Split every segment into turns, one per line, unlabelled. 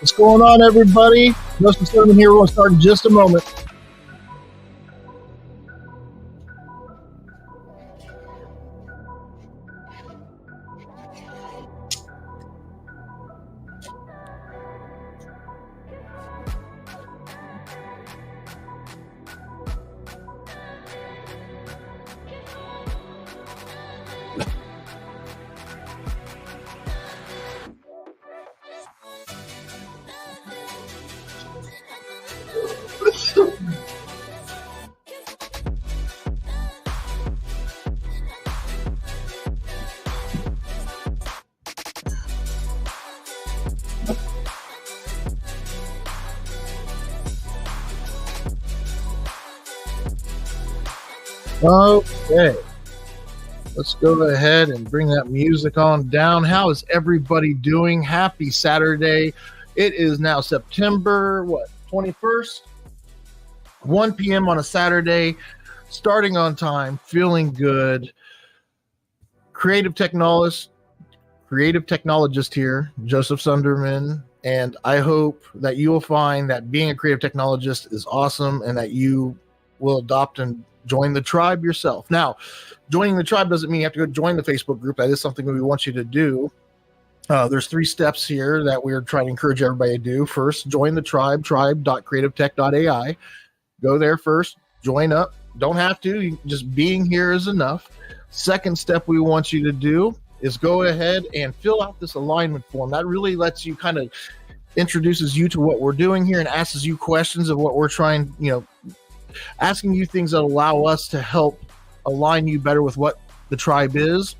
What's going on, everybody? Justin Cinnamon here. We're going to start in just a moment. Okay, let's go ahead and bring that music on down. How is everybody doing? Happy Saturday. It is now September 21st, 1 p.m. on a Saturday, starting on time, feeling good. Creative technologist here, Joseph Sunderman, and I hope that you will find that being a creative technologist is awesome and that you will adopt and join the tribe yourself. Now, joining the tribe doesn't mean you have to go join the Facebook group. That is something that we want you to do. There's 3 steps here that we're trying to encourage everybody to do. First, join the tribe, tribe.creativetech.ai. Go there first, join up. Don't have to, just being here is enough. Second step we want you to do is go ahead and fill out this alignment form. That really lets you kind of introduces you to what we're doing here and asks you questions of what we're trying, asking you things that allow us to help align you better with what the tribe is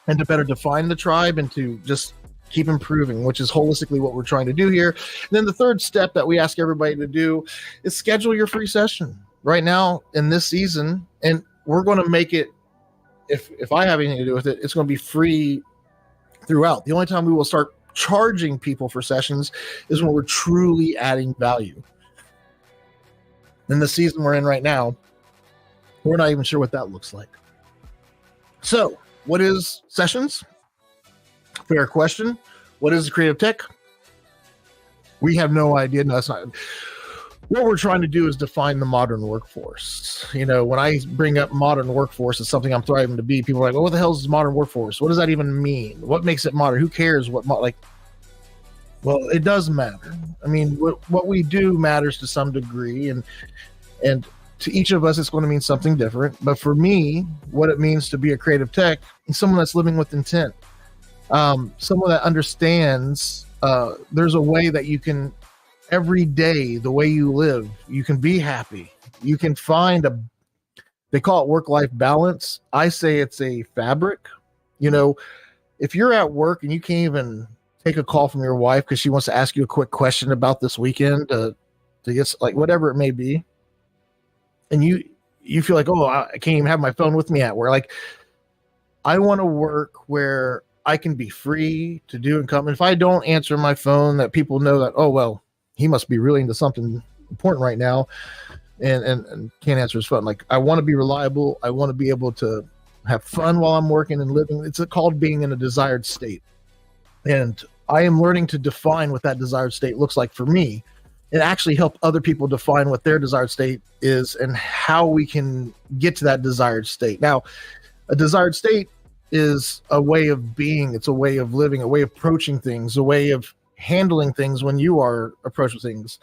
and to better define the tribe and to just keep improving, which is holistically what we're trying to do here. And then the third step that we ask everybody to do is schedule your free session right now in this season. And we're going to make it, if I have anything to do with it, it's going to be free throughout. The only time we will start charging people for sessions is when we're truly adding value. In the season we're in right now, we're not even sure what that looks like. So, what is sessions? Fair question. What is creative tech? We have no idea. No, that's not. What we're trying to do is define the modern workforce. When I bring up modern workforce as something I'm thriving to be, people are like, "Oh, what the hell is modern workforce? What does that even mean? What makes it modern? Who cares what Well, it does matter. I mean, what we do matters to some degree, and to each of us, it's going to mean something different. But for me, what it means to be a creative tech is someone that's living with intent, someone that understands there's a way that you can, every day, the way you live, you can be happy. You can find they call it work-life balance. I say it's a fabric. If you're at work and you can't even take a call from your wife because she wants to ask you a quick question about this weekend to get whatever it may be, and you feel like, oh, I can't even have my phone with me at work. I want to work where I can be free to do and come. And if I don't answer my phone, that people know that, oh, well, he must be really into something important right now and can't answer his phone. I want to be reliable. I want to be able to have fun while I'm working and living. It's called being in a desired state. And I am learning to define what that desired state looks like for me and actually help other people define what their desired state is and how we can get to that desired state. Now, a desired state is a way of being. It's a way of living, a way of approaching things, a way of handling things when you are approaching things.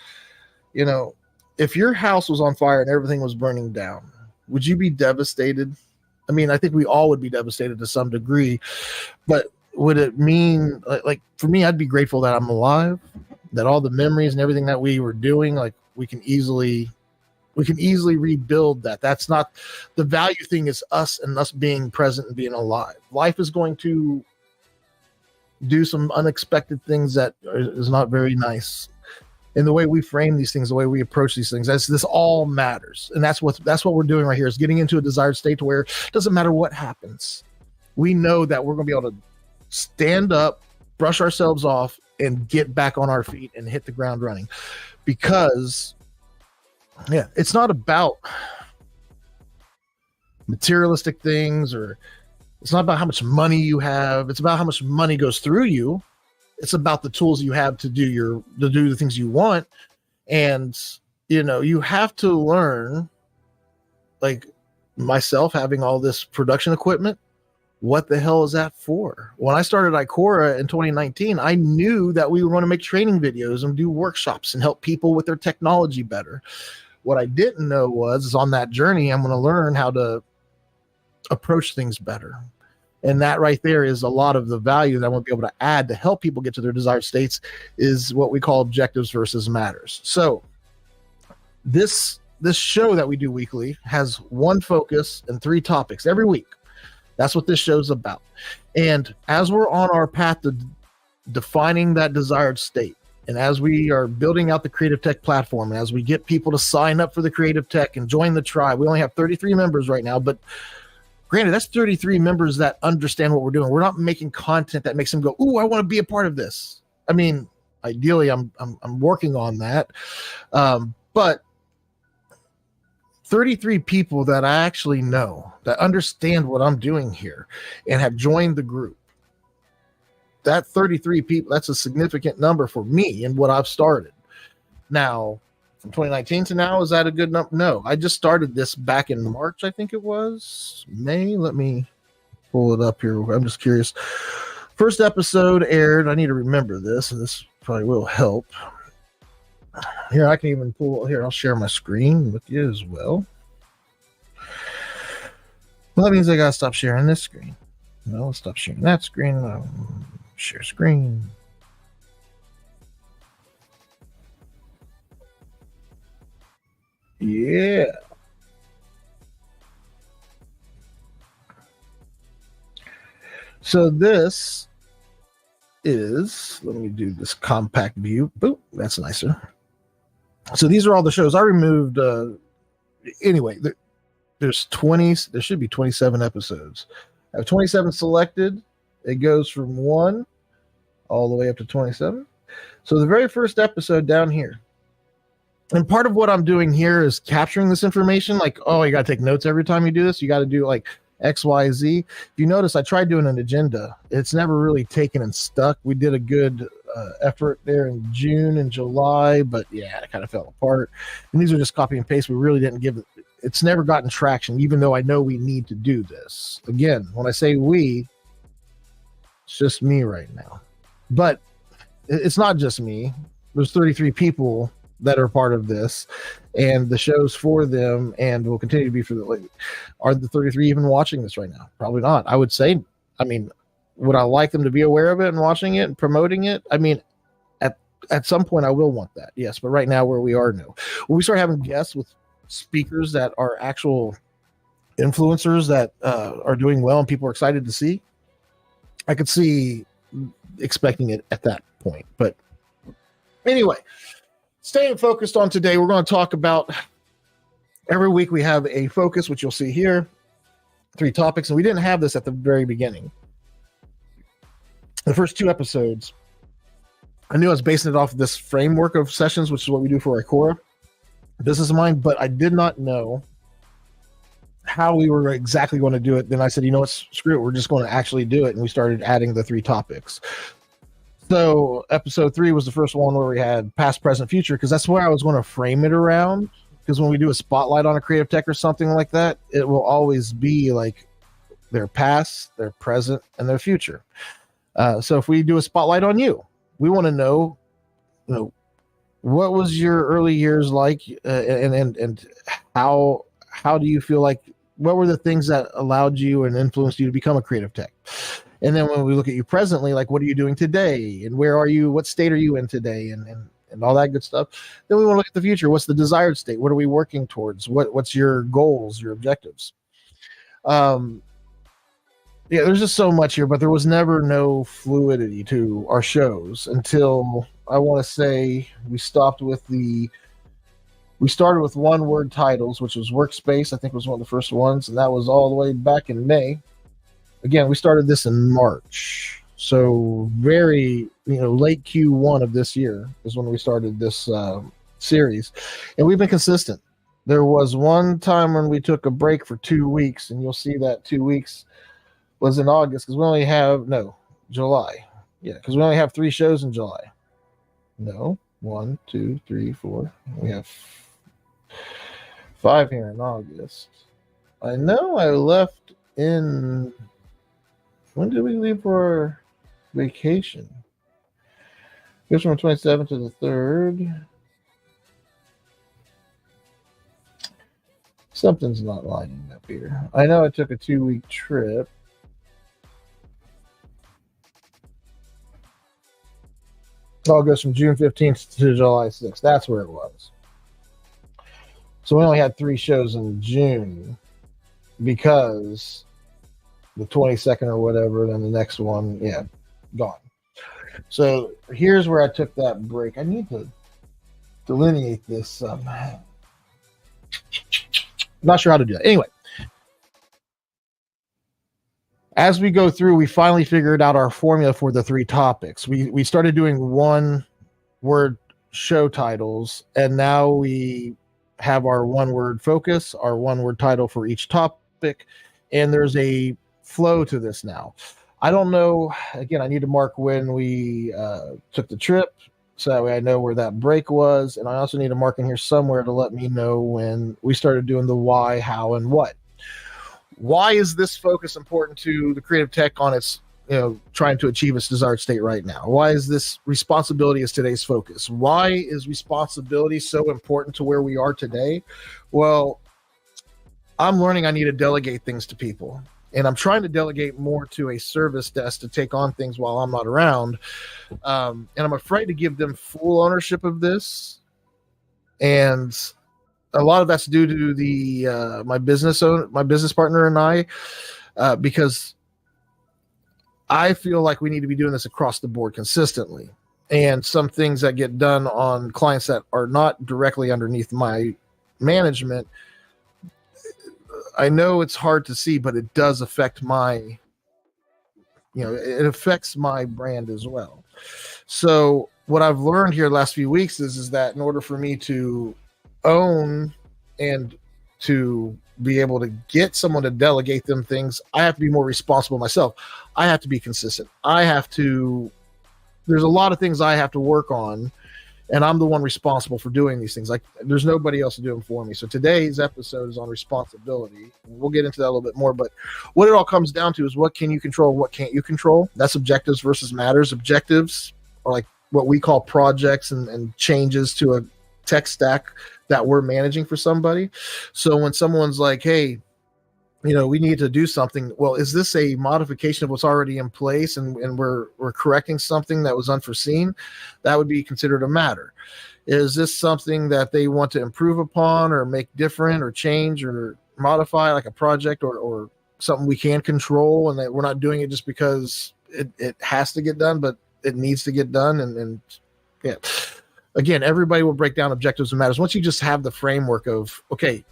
If your house was on fire and everything was burning down, would you be devastated? I mean, I think we all would be devastated to some degree, but would it mean, for me, I'd be grateful that I'm alive, that all the memories and everything that we were doing, we can easily rebuild that. That's not the value thing, is us and us being present and being alive. Life is going to do some unexpected things that is not very nice. And the way we frame these things, the way we approach these things, this all matters. And that's what we're doing right here, is getting into a desired state to where it doesn't matter what happens. We know that we're going to be able to stand up, brush ourselves off, and get back on our feet and hit the ground running. Because, it's not about materialistic things, or it's not about how much money you have. It's about how much money goes through you It's about the tools you have to do the things you want. And, you have to learn, like myself having all this production equipment, what the hell is that for? When I started Icora in 2019, I knew that we were going to make training videos and do workshops and help people with their technology better. What I didn't know is on that journey, I'm going to learn how to approach things better. And that right there is a lot of the value that I want to be able to add to help people get to their desired states, is what we call objectives versus matters. So this show that we do weekly has one focus and 3 topics every week. That's what this show's about. And as we're on our path to defining that desired state, and as we are building out the Creative Tech platform, and as we get people to sign up for the Creative Tech and join the tribe, we only have 33 members right now, but granted, that's 33 members that understand what we're doing. We're not making content that makes them go, "Ooh, I want to be a part of this." I mean, ideally, I'm working on that, but 33 people that I actually know that understand what I'm doing here and have joined the group. That 33 people, that's a significant number for me and what I've started. Now, from 2019 to now, is that a good number? No, I just started this back in March, I think it was. May, let me pull it up here. I'm just curious. First episode aired, I need to remember this, and this probably will help. Here, I can even pull, here, I'll share my screen with you as well. Well, that means I gotta stop sharing this screen. No, I'll stop sharing that screen. Share screen. Yeah. So this is, let me do this compact view. Boop, that's nicer. So these are all the shows I removed. Anyway, there's 20, there should be 27 episodes. I have 27 selected. It goes from 1 all the way up to 27. So the very first episode down here, and part of what I'm doing here is capturing this information. Like, oh, you got to take notes every time you do this. You got to do like X, Y, Z. If you notice, I tried doing an agenda. It's never really taken and stuck. We did a good effort there in June and July, but yeah, it kind of fell apart. And these are just copy and paste. We really didn't give it. It's never gotten traction, even though I know we need to do this. Again, when I say we, it's just me right now. But it's not just me. There's 33 people that are part of this, and the show's for them and will continue to be for the, like, are the 33 even watching this right now? Probably not. I would say, I mean, would I like them to be aware of it and watching it and promoting it? I mean, at some point I will want that, yes, but right now where we are, no. When we start having guests with speakers that are actual influencers that are doing well and people are excited to see, I could see expecting it at that point. But anyway, staying focused on today, we're going to talk about, every week we have a focus, which you'll see here, 3 topics, and we didn't have this at the very beginning. The first 2 episodes, I knew I was basing it off of this framework of sessions, which is what we do for Icora Business Mind, but I did not know how we were exactly going to do it. Then I said, you know what, screw it, we're just going to actually do it, and we started adding the 3 topics. So episode 3 was the first one where we had past, present, future, because that's where I was going to frame it around. Because when we do a spotlight on a creative tech or something like that, it will always be like their past, their present, and their future. So if we do a spotlight on you, we want to know, what was your early years like, and how do you feel like, what were the things that allowed you and influenced you to become a creative tech? And then when we look at you presently, like, what are you doing today, and where are you, what state are you in today, and all that good stuff. Then we want to look at the future. What's the desired state? What are we working towards? What's your goals, your objectives? Yeah, there's just so much here, but there was never no fluidity to our shows until, I want to say, we started with 1-word titles, which was Workspace. I think was one of the first ones, and that was all the way back in May. Again, we started this in March, so very, late Q1 of this year is when we started this series, and we've been consistent. There was one time when we took a break for 2 weeks, and you'll see that 2 weeks was in August, because we only have July. Yeah, because we only have 3 shows in July. No, 1, 2, 3, 4. We have 5 here in August. I know I left in. When did we leave for vacation? It was from 27th to the 3rd. Something's not lining up here. I know I took a 2-week trip. It all goes from June 15th to July 6th. That's where it was. So we only had 3 shows in June because the 22nd or whatever, then the next one, yeah, gone. So here's where I took that break. I need to delineate this. Not sure how to do that. Anyway, as we go through, we finally figured out our formula for the 3 topics. We started doing 1-word show titles, and now we have our 1-word focus, our 1-word title for each topic, and there's a flow to this now. I don't know. Again, I need to mark when we took the trip, so that way I know where that break was, and I also need to mark in here somewhere to let me know when we started doing the why, how, and what. Why is this focus important to the creative tech on its, trying to achieve its desired state right now? Why is this responsibility is today's focus? Why is responsibility so important to where we are today? Well, I'm learning I need to delegate things to people. And I'm trying to delegate more to a service desk to take on things while I'm not around. And I'm afraid to give them full ownership of this. And a lot of that's due to the my business partner and I, because I feel like we need to be doing this across the board consistently. And some things that get done on clients that are not directly underneath my management, I know it's hard to see, but it does affect my, it affects my brand as well. So what I've learned here the last few weeks is that in order for me to own and to be able to get someone to delegate them things, I have to be more responsible myself. I have to be consistent. There's a lot of things I have to work on, and I'm the one responsible for doing these things. Like, there's nobody else to do them for me. So today's episode is on responsibility. We'll get into that a little bit more, but what it all comes down to is what can you control, what can't you control? That's objectives versus matters. Objectives are like what we call projects and changes to a tech stack that we're managing for somebody. So when someone's like, hey, we need to do something. Well, is this a modification of what's already in place and we're correcting something that was unforeseen? That would be considered a matter. Is this something that they want to improve upon or make different or change or modify, like a project or something we can control, and that we're not doing it just because it has to get done, but it needs to get done. And yeah, again, everybody will break down objectives and matters. Once you just have the framework of, okay,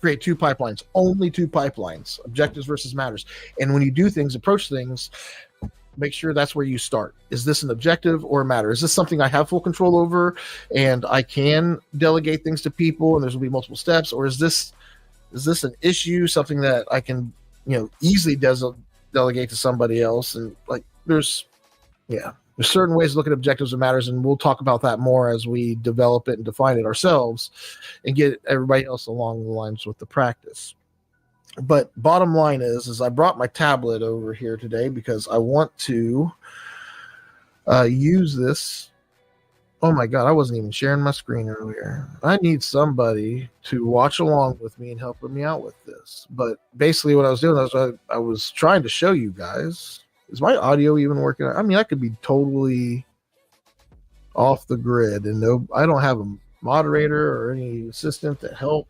create 2 pipelines, only 2 pipelines, objectives versus matters. And when you do things, approach things, make sure that's where you start. Is this an objective or a matter? Is this something I have full control over and I can delegate things to people and there's going to be multiple steps? Or is this an issue, something that I can, easily delegate to somebody else? And like, there's certain ways to look at objectives and matters, and we'll talk about that more as we develop it and define it ourselves and get everybody else along the lines with the practice. But bottom line is I brought my tablet over here today because I want to use this. Oh my God, I wasn't even sharing my screen earlier. I need somebody to watch along with me and help me out with this. But basically what I was doing was I was trying to show you guys. Is my audio even working? I mean, I could be totally off the grid and I don't have a moderator or any assistant to help.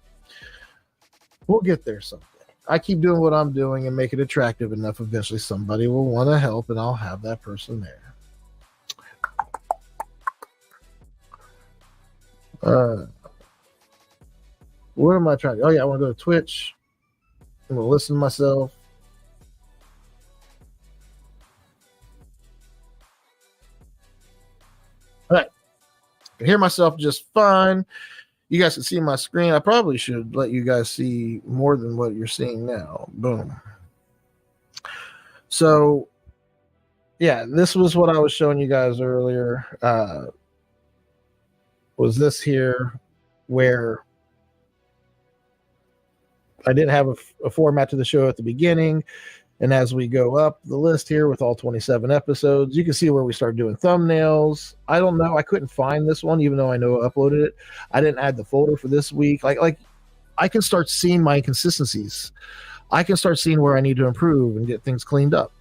We'll get there someday. I keep doing what I'm doing and make it attractive enough. Eventually somebody will want to help and I'll have that person there. Where am I trying to? Oh yeah, I want to go to Twitch. I'm going to listen to myself. All right. I can hear myself just fine. You guys can see my screen. I probably should let you guys see more than what you're seeing now. Boom. So yeah, this was what I was showing you guys earlier. Was this here where I didn't have a format to the show at the beginning. And as we go up the list here with all 27 episodes, you can see where we start doing thumbnails. I don't know. I couldn't find this one, even though I know I uploaded it. I didn't add the folder for this week. Like I can start seeing my inconsistencies. I can start seeing where I need to improve and get things cleaned up.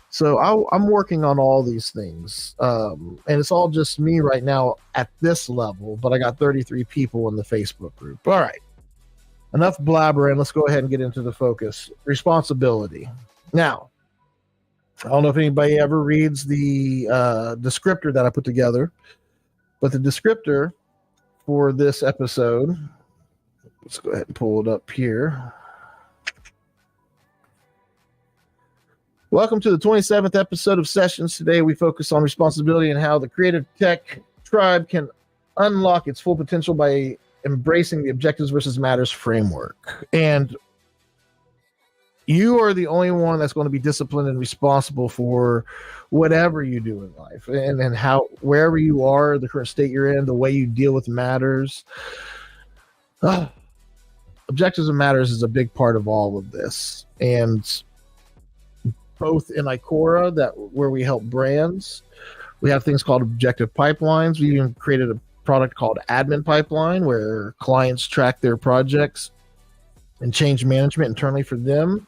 So I'm working on all these things. And it's all just me right now at this level, but I got 33 people in the Facebook group. All right. Enough blabbering. Let's go ahead and get into the focus. Responsibility. Now, I don't know if anybody ever reads the descriptor that I put together, but the descriptor for this episode, let's go ahead and pull it up here. Welcome to the 27th episode of Sessions. Today we focus on responsibility and how the creative tech tribe can unlock its full potential by embracing the objectives versus matters framework. And you are the only one that's going to be disciplined and responsible for whatever you do in life, and how, wherever you are, the current state you're in, the way you deal with matters. Objectives and matters is a big part of all of this. And both in Icora, where we help brands, we have things called objective pipelines. We even created a product called Admin Pipeline, where clients track their projects and change management internally for them,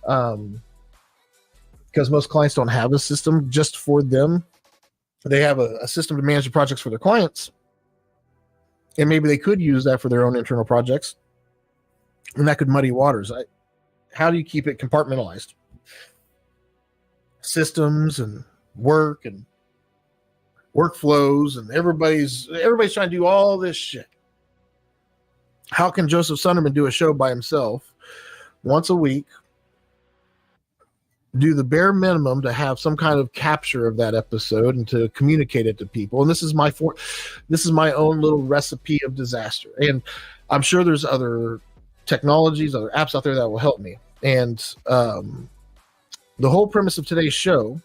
because most clients don't have a system just for them. They have a system to manage the projects for their clients, and maybe they could use that for their own internal projects, and that could muddy waters. How do you keep it compartmentalized? Systems and work and workflows, and everybody's trying to do all this shit. How can Joseph Sunderman do a show by himself once a week, do the bare minimum to have some kind of capture of that episode and to communicate it to people? And this is my own little recipe of disaster. And I'm sure there's other technologies, other apps out there that will help me. And the whole premise of today's show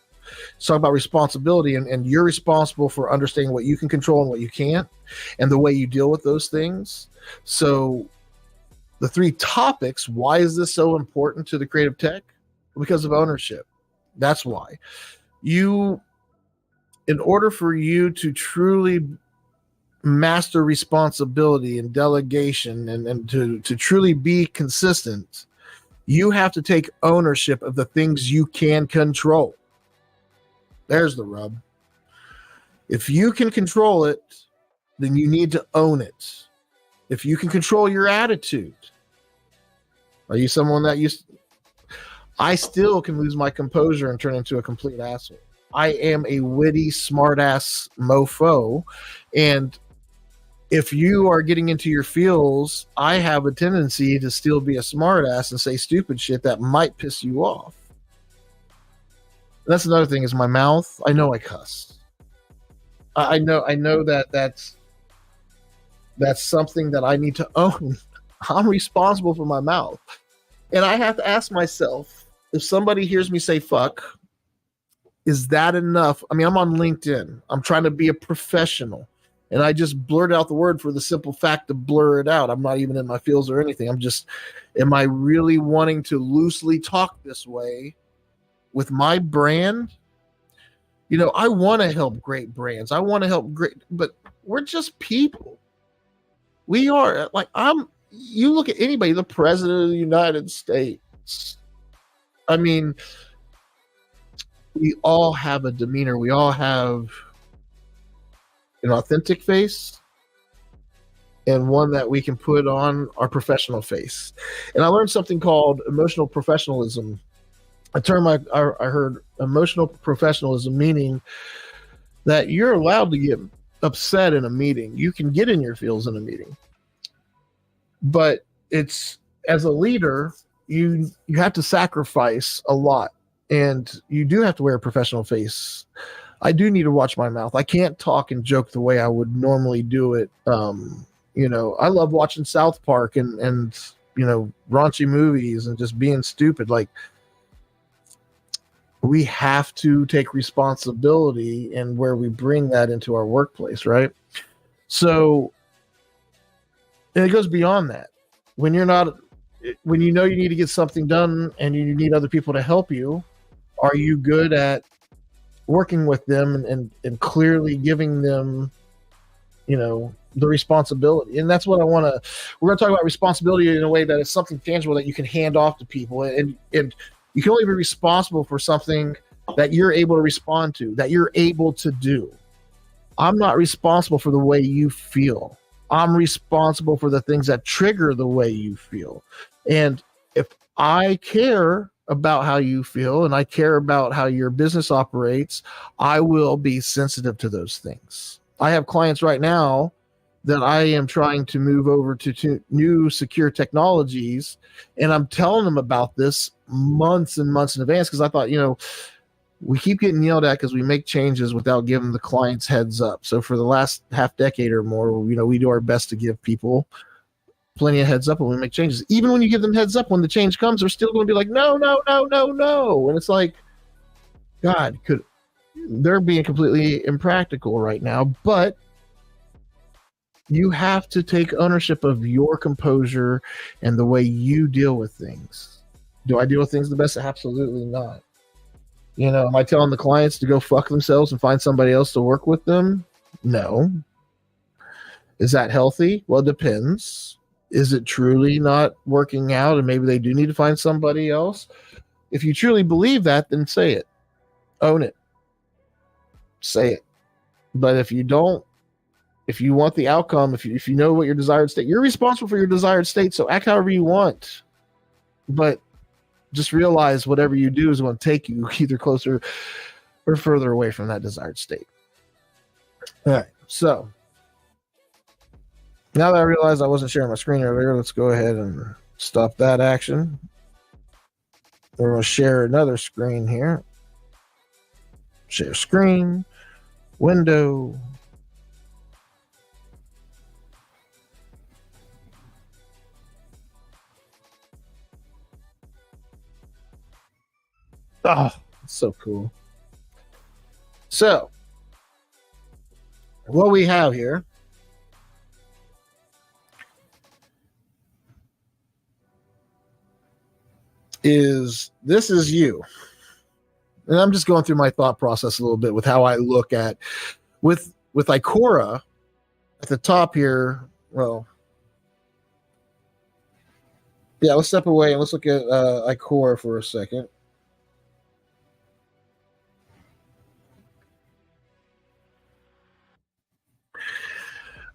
is talk about responsibility, and you're responsible for understanding what you can control and what you can't, and the way you deal with those things. So the three topics: why is this so important to the creative tech? Because of ownership. That's why. In order for you to truly master responsibility and delegation, and to truly be consistent, you have to take ownership of the things you can control. There's the rub. If you can control it, then you need to own it. If you can control your attitude, are you someone that I still can lose my composure and turn into a complete asshole. I am a witty, smart-ass mofo, and if you are getting into your feels, I have a tendency to still be a smart-ass and say stupid shit that might piss you off. That's another thing, is my mouth. I know I cuss. I know that's something that I need to own. I'm responsible for my mouth. And I have to ask myself, if somebody hears me say fuck, is that enough? I mean, I'm on LinkedIn. I'm trying to be a professional. And I just blurt out the word for the simple fact to blur it out. I'm not even in my feels or anything. Am I really wanting to loosely talk this way with my brand? I want to help great brands. But we're just people. We are. You look at anybody, the president of the United States. I mean, we all have a demeanor. We all have an authentic face and one that we can put on our professional face. And I learned something called emotional professionalism. A term I heard, emotional professionalism, meaning that you're allowed to get upset in a meeting. You can get in your feels in a meeting. But it's, as a leader, you have to sacrifice a lot, and you do have to wear a professional face. I do need to watch my mouth. I can't talk and joke the way I would normally do it. I love watching South Park and raunchy movies and just being stupid. Like, we have to take responsibility and where we bring that into our workplace, right? So, and it goes beyond that. When you're not, when you know you need to get something done and you need other people to help you, are you good at working with them and clearly giving them, the responsibility? And that's what we're going to talk about responsibility in a way that it's something tangible that you can hand off to people. And you can only be responsible for something that you're able to respond to, that you're able to do. I'm not responsible for the way you feel. I'm responsible for the things that trigger the way you feel. And if I care about how you feel and I care about how your business operates, I will be sensitive to those things. I have clients right now that I am trying to move over to new secure technologies, and I'm telling them about this months and months in advance because I thought, we keep getting yelled at because we make changes without giving the clients heads up. So for the last half decade or more, we do our best to give people plenty of heads up when we make changes. Even when you give them heads up, when the change comes, they're still going to be like, no, no, no, no, no. And it's like, God, they're being completely impractical right now, but you have to take ownership of your composure and the way you deal with things. Do I deal with things the best? Absolutely not. Am I telling the clients to go fuck themselves and find somebody else to work with them? No. Is that healthy? Well, it depends. Is it truly not working out and maybe they do need to find somebody else? If you truly believe that, then say it. Own it. Say it. But if you don't, if you want the outcome, if you know what your desired state, you're responsible for your desired state, so act however you want. But just realize whatever you do is going to take you either closer or further away from that desired state. All right. So now that I realized I wasn't sharing my screen earlier, let's go ahead and stop that action. We're going to share another screen here. Share screen, window. Oh, so cool. So, what we have here is this is you. And I'm just going through my thought process a little bit with how I look at with Ikora at the top here. Well, yeah, let's step away and let's look at Ikora for a second.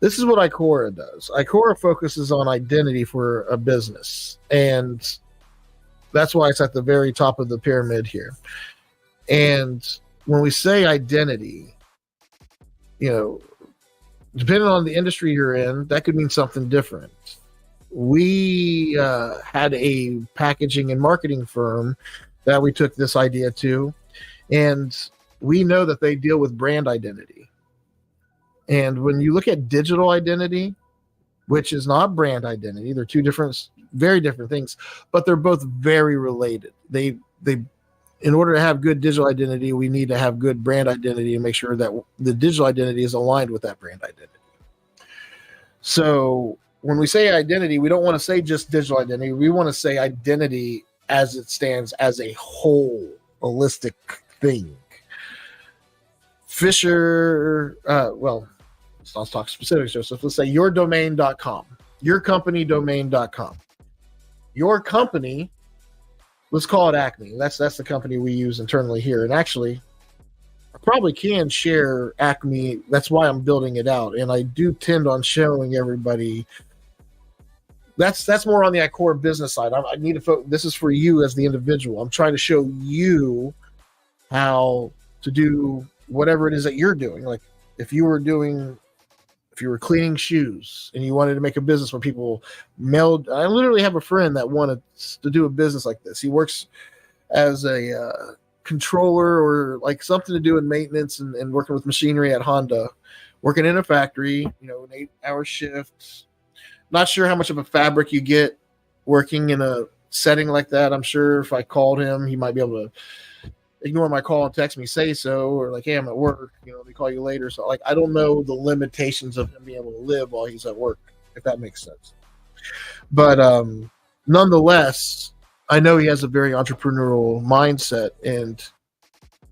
This is what Ikora does. Ikora focuses on identity for a business, and that's why it's at the very top of the pyramid here. And when we say identity, depending on the industry you're in, that could mean something different. We had a packaging and marketing firm that we took this idea to, and we know that they deal with brand identity. And when you look at digital identity, which is not brand identity, they're two different, very different things, but they're both very related. They in order to have good digital identity, we need to have good brand identity and make sure that the digital identity is aligned with that brand identity. So when we say identity, we don't want to say just digital identity. We want to say identity as it stands as a whole, holistic thing. Fisher, let's talk specifics here. So let's say yourdomain.com, yourcompanydomain.com. Your company, let's call it Acme. That's the company we use internally here. And actually, I probably can share Acme. That's why I'm building it out. And I do tend on showing everybody. That's more on the Ikora business side. I need to focus. This is for you as the individual. I'm trying to show you how to do whatever it is that you're doing. Like if you were cleaning shoes and you wanted to make a business where people mailed, I literally have a friend that wanted to do a business like this. He works as a controller or like something to do in maintenance and working with machinery at Honda, working in a factory, an 8-hour shift. Not sure how much of a fabric you get working in a setting like that. I'm sure if I called him, he might be able to ignore my call and text me, say so, or like, hey, I'm at work, let me call you later. So like, I don't know the limitations of him being able to live while he's at work, if that makes sense. But nonetheless, I know he has a very entrepreneurial mindset, and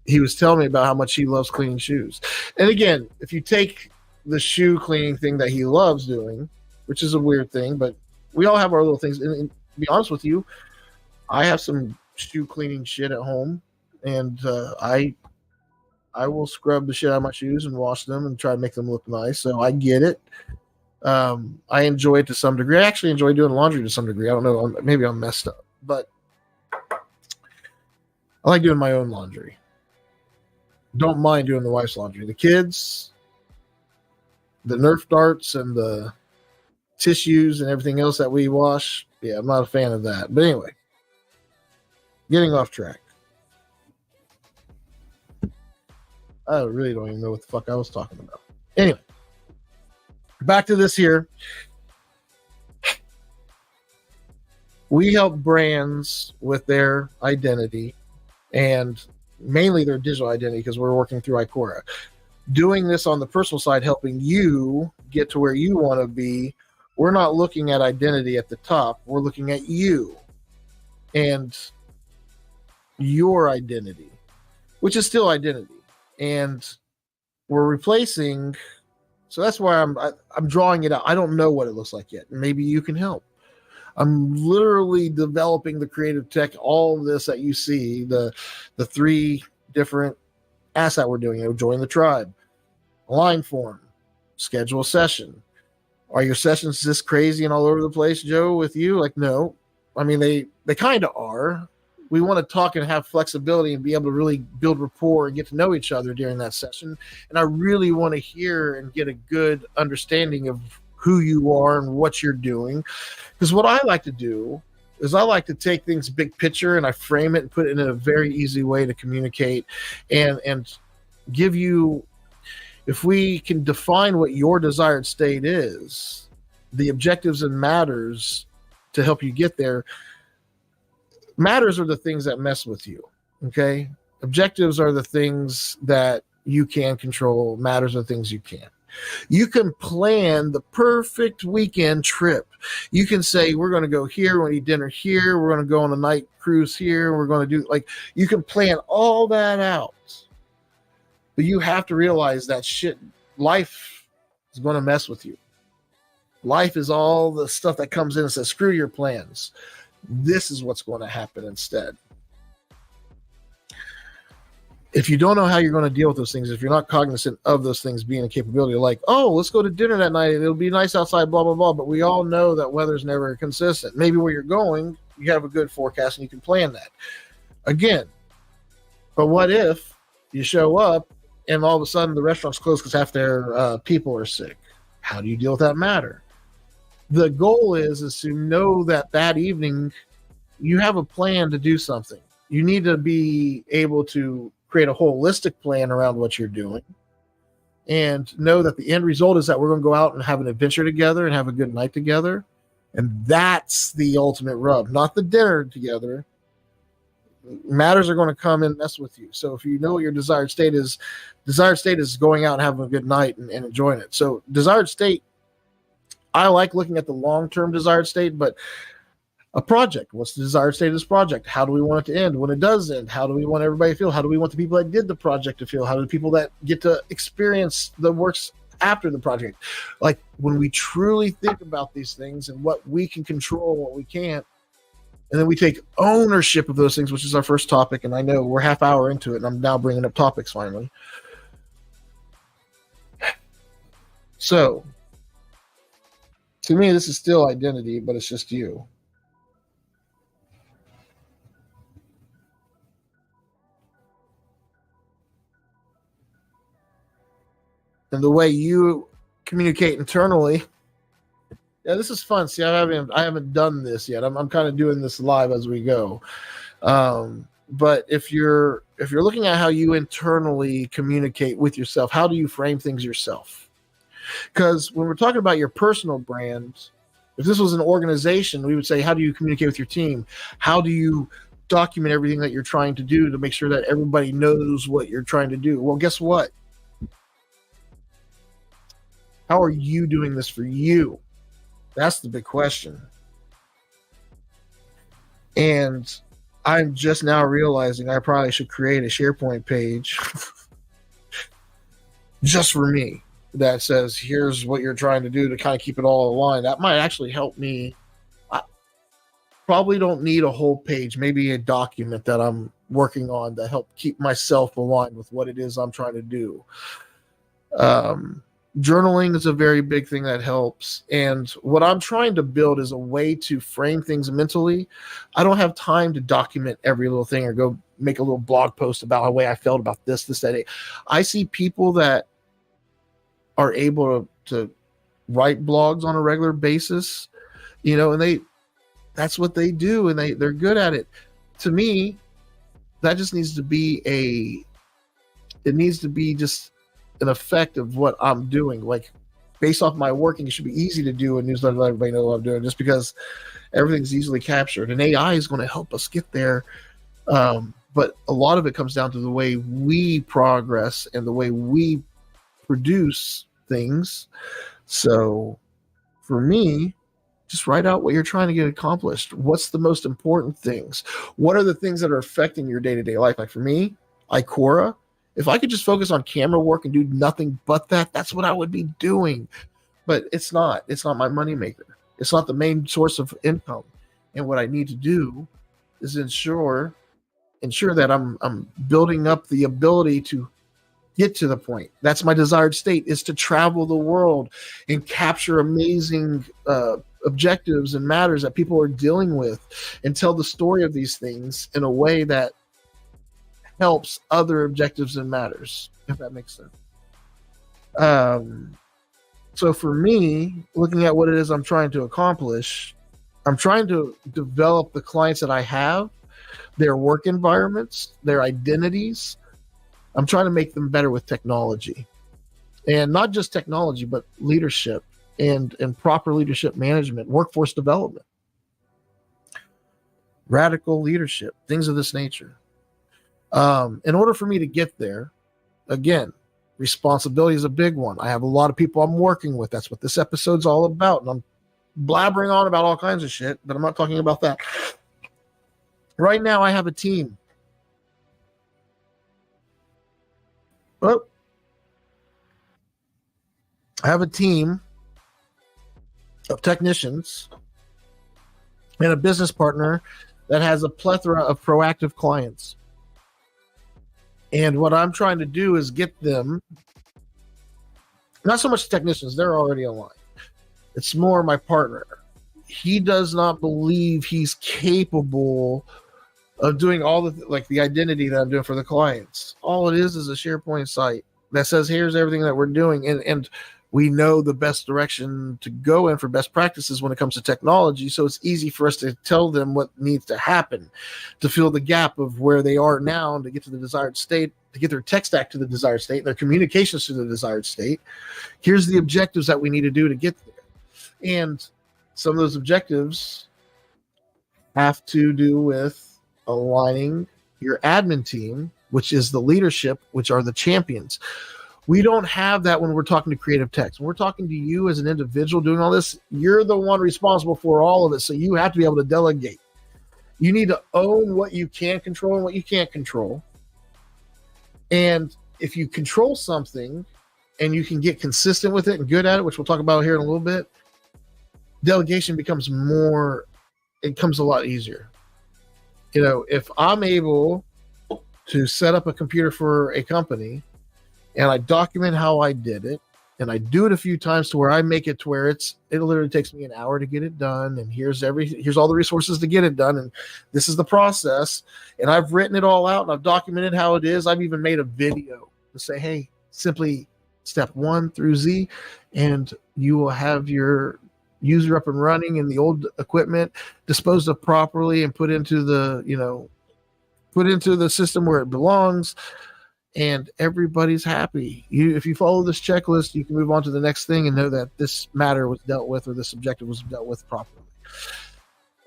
he was telling me about how much he loves cleaning shoes. And again, if you take the shoe cleaning thing that he loves doing, which is a weird thing, but we all have our little things. And to be honest with you, I have some shoe cleaning shit at home, and I will scrub the shit out of my shoes and wash them and try to make them look nice. So I get it. I enjoy it to some degree. I actually enjoy doing laundry to some degree. I don't know. Maybe I'm messed up, but I like doing my own laundry. Don't mind doing the wife's laundry. The kids, the Nerf darts, and the tissues and everything else that we wash. Yeah, I'm not a fan of that. But anyway, getting off track. I really don't even know what the fuck I was talking about. Anyway, back to this here. We help brands with their identity and mainly their digital identity because we're working through Icora. Doing this on the personal side, helping you get to where you want to be. We're not looking at identity at the top. We're looking at you and your identity, which is still identity. And we're replacing. So that's why I'm drawing it out. I don't know what it looks like yet. Maybe you can help. I'm literally developing the creative tech, all of this that you see, the 3 different asks that we're doing. Join the tribe, line form, schedule a session. Are your sessions this crazy and all over the place, Joe, with you? Like, no. I mean, they kind of are. We want to talk and have flexibility and be able to really build rapport and get to know each other during that session. And I really want to hear and get a good understanding of who you are and what you're doing. Because what I like to do is I like to take things big picture and I frame it and put it in a very easy way to communicate and give you, if we can define what your desired state is, the objectives and matters to help you get there. Matters are the things that mess with you, okay? Objectives are the things that you can control. Matters are things you can't. You can plan the perfect weekend trip. You can say, we're going to go here, we're going to eat dinner here, we're going to go on a night cruise here, we're going to do, like, you can plan all that out. But you have to realize that shit, life is going to mess with you. Life is all the stuff that comes in and says, screw your plans. This is what's going to happen instead. If you don't know how you're going to deal with those things, if you're not cognizant of those things being a capability, like, oh, let's go to dinner that night, it'll be nice outside, blah, blah, blah. But we all know that weather's never consistent. Maybe where you're going, you have a good forecast and you can plan that. Again, but what if you show up and all of a sudden the restaurant's closed because half their people are sick? How do you deal with that matter? The goal is to know that evening you have a plan to do something. You need to be able to create a holistic plan around what you're doing and know that the end result is that we're going to go out and have an adventure together and have a good night together. And that's the ultimate rub, not the dinner together. Matters are going to come and mess with you. So if you know what your desired state is going out and having a good night and enjoying it. So desired state, I like looking at the long-term desired state, but a project, what's the desired state of this project? How do we want it to end? When it does end, how do we want everybody to feel? How do we want the people that did the project to feel? How do the people that get to experience the works after the project? Like, when we truly think about these things and what we can control, what we can't, and then we take ownership of those things, which is our first topic. And I know we're half hour into it, and I'm now bringing up topics finally. So, to me, this is still identity, but it's just you. And the way you communicate internally. Yeah, this is fun. See, I haven't done this yet. I'm kind of doing this live as we go. But if you're looking at how you internally communicate with yourself, how do you frame things yourself? Because when we're talking about your personal brand, if this was an organization, we would say, how do you communicate with your team? How do you document everything that you're trying to do to make sure that everybody knows what you're trying to do. Well, guess what? How are you doing this for you? That's the big question. And I'm just now realizing I probably should create a SharePoint page just for me that says, here's what you're trying to do to kind of keep it all aligned. That might actually help me. I probably don't need a whole page, maybe a document that I'm working on to help keep myself aligned with what it is I'm trying to do. Journaling is a very big thing that helps. And what I'm trying to build is a way to frame things mentally. I don't have time to document every little thing or go make a little blog post about the way I felt about this, that. I see people that are able to write blogs on a regular basis, and that's what they do, and they're good at it. To me, that just needs to be just an effect of what I'm doing. Like, based off my working, it should be easy to do a newsletter, let everybody know what I'm doing, just because everything's easily captured, and AI is going to help us get there. But a lot of it comes down to the way we progress and the way we produce things. So for me, just write out what you're trying to get accomplished. What's the most important things? What are the things that are affecting your day-to-day life? Like for me, Ikora, if I could just focus on camera work and do nothing but that, that's what I would be doing. But it's not my moneymaker. It's not the main source of income. And what I need to do is ensure that I'm building up the ability to get to the point. That's my desired state, is to travel the world and capture amazing objectives and matters that people are dealing with, and tell the story of these things in a way that helps other objectives and matters, if that makes sense. So for me, looking at what it is I'm trying to accomplish, I'm trying to develop the clients that I have, their work environments, their identities. I'm trying to make them better with technology, and not just technology, but leadership and proper leadership management, workforce development, radical leadership, things of this nature. In order for me to get there, again, responsibility is a big one. I have a lot of people I'm working with. That's what this episode's all about. And I'm blabbering on about all kinds of shit, but I'm not talking about that. Right now, I have a team. Well, I have a team of technicians and a business partner that has a plethora of proactive clients. And what I'm trying to do is get them, not so much technicians, they're already aligned. It's more my partner. He does not believe he's capable of doing all the identity that I'm doing for the clients. All it is a SharePoint site that says, here's everything that we're doing. And we know the best direction to go in for best practices when it comes to technology. So it's easy for us to tell them what needs to happen to fill the gap of where they are now and to get to the desired state, to get their tech stack to the desired state, their communications to the desired state. Here's the objectives that we need to do to get there. And some of those objectives have to do with aligning your admin team, which is the leadership, which are the champions. We don't have that when we're talking to creative techs. When we're talking to you as an individual doing all this, you're the one responsible for all of it. So you have to be able to delegate. You need to own what you can control and what you can't control. And if you control something and you can get consistent with it and good at it, which we'll talk about here in a little bit, delegation becomes it comes a lot easier. If I'm able to set up a computer for a company and I document how I did it, and I do it a few times to where I make it to where it literally takes me an hour to get it done, and here's all the resources to get it done, and this is the process, and I've written it all out and I've documented how it is. I've even made a video to say, hey, simply step 1 through Z, and you will have your user up and running and the old equipment disposed of properly and put into the system where it belongs, and everybody's happy. If you follow this checklist, you can move on to the next thing and know that this matter was dealt with or this objective was dealt with properly.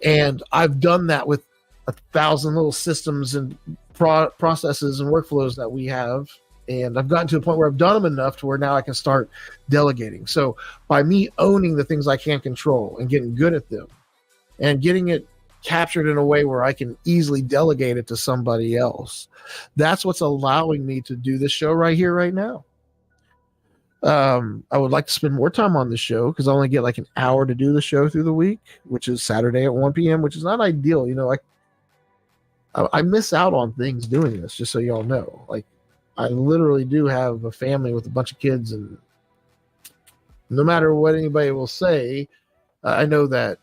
And I've done that with 1,000 little systems and processes and workflows that we have. And I've gotten to a point where I've done them enough to where now I can start delegating. So by me owning the things I can't control and getting good at them and getting it captured in a way where I can easily delegate it to somebody else, that's what's allowing me to do this show right here, right now. I would like to spend more time on the show because I only get like an hour to do the show through the week, which is Saturday at 1 p.m., which is not ideal. I miss out on things doing this, just so y'all know. Like, I literally do have a family with a bunch of kids, and no matter what anybody will say, I know that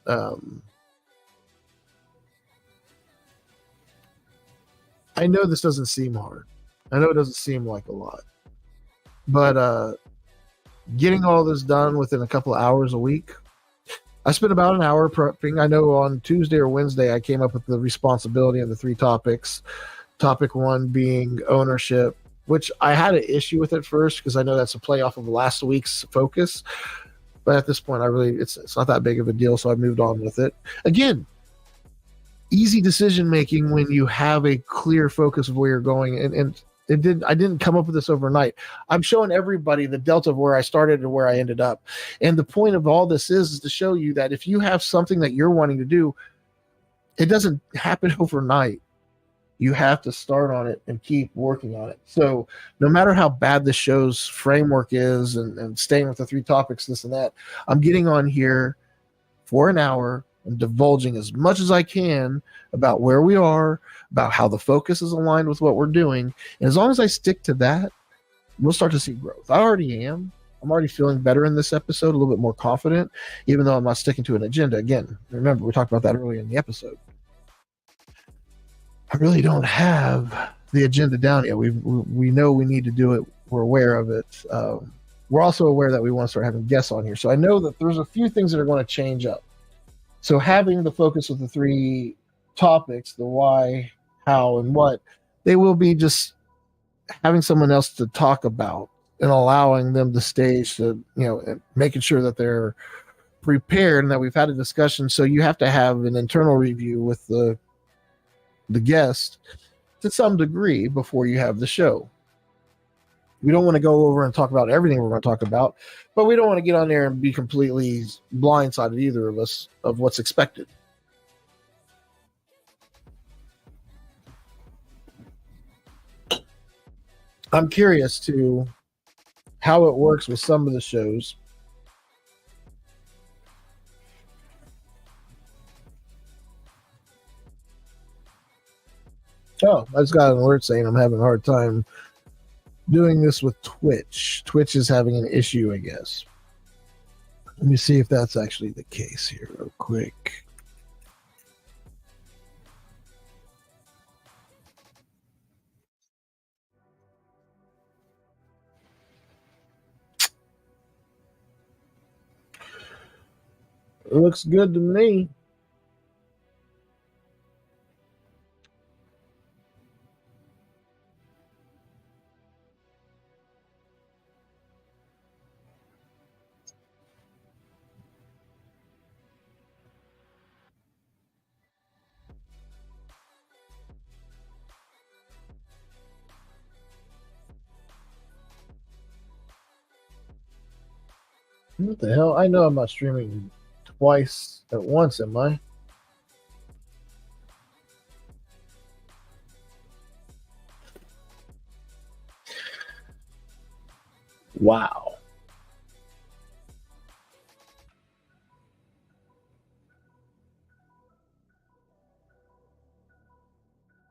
I know this doesn't seem hard. I know it doesn't seem like a lot, but getting all this done within a couple of hours a week. I spent about an hour prepping. I know on Tuesday or Wednesday, I came up with the responsibility of the 3 topics. Topic 1 being ownership, which I had an issue with at first because I know that's a play off of last week's focus. But at this point, it's not that big of a deal, so I moved on with it. Again, easy decision making when you have a clear focus of where you're going, and I didn't come up with this overnight. I'm showing everybody the delta of where I started and where I ended up. And the point of all this is to show you that if you have something that you're wanting to do, it doesn't happen overnight. You have to start on it and keep working on it. So no matter how bad the show's framework is and staying with the 3 topics, this and that, I'm getting on here for an hour and divulging as much as I can about where we are, about how the focus is aligned with what we're doing. And as long as I stick to that, we'll start to see growth. I already am. I'm already feeling better in this episode, a little bit more confident, even though I'm not sticking to an agenda. Again, remember, we talked about that earlier in the episode. I really don't have the agenda down yet. We know we need to do it. We're aware of it. We're also aware that we want to start having guests on here. So I know that there's a few things that are going to change up. So having the focus with the 3 topics, the why, how, and what, they will be just having someone else to talk about and allowing them the stage to, making sure that they're prepared and that we've had a discussion. So you have to have an internal review with the guest to some degree before you have the show. We don't want to go over and talk about everything we're going to talk about, but we don't want to get on there and be completely blindsided, either of us, of what's expected. I'm curious to how it works with some of the shows. Oh, I just got an alert saying I'm having a hard time doing this with Twitch. Twitch is having an issue, I guess. Let me see if that's actually the case here real quick. It looks good to me. What the hell? I know I'm not streaming twice at once, am I? Wow.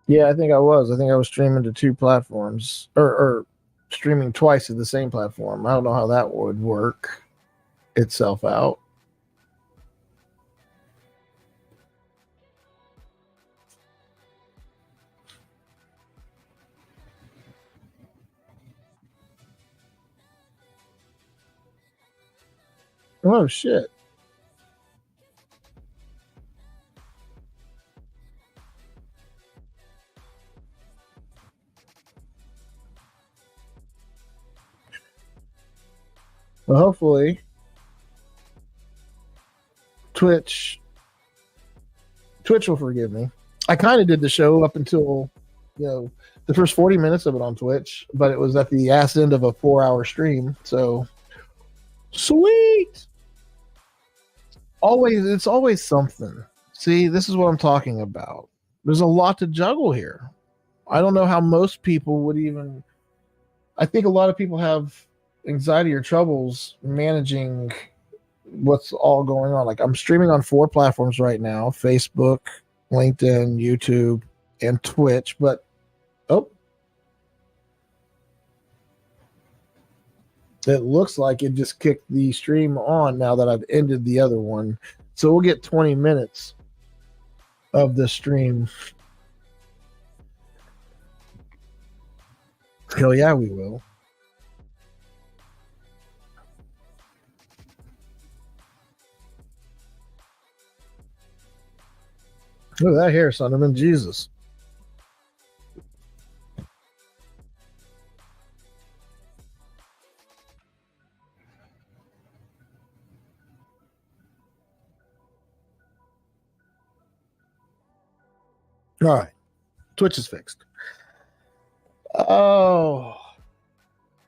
Yeah, I think I was. I think I was streaming to 2 platforms, or streaming twice to the same platform. I don't know how that would work itself out. Oh shit. Well, hopefully Twitch will forgive me. I kind of did the show up until, the first 40 minutes of it on Twitch, but it was at the ass end of a 4-hour stream. So sweet. It's always something. See, this is what I'm talking about. There's a lot to juggle here. I don't know how most people would even. I think a lot of people have anxiety or troubles managing what's all going on. Like, I'm streaming on 4 platforms right now: Facebook, LinkedIn, YouTube, and Twitch. But it looks like it just kicked the stream on now that I've ended the other one. So we'll get 20 minutes of the stream. Hell yeah, we will. Look at that hair, son. I'm in Jesus. All right. Twitch is fixed. Oh.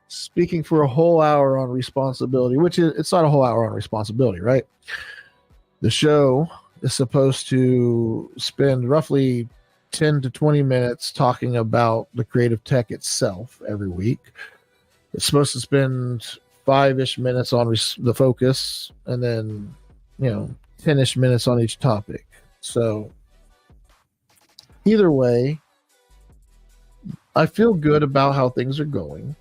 Speaking for a whole hour on responsibility, which it's not a whole hour on responsibility, right? The show is supposed to spend roughly 10 to 20 minutes talking about the creative tech itself every week. It's supposed to spend 5-ish minutes on the focus, and then 10-ish minutes on each topic. So either way, I feel good about how things are going,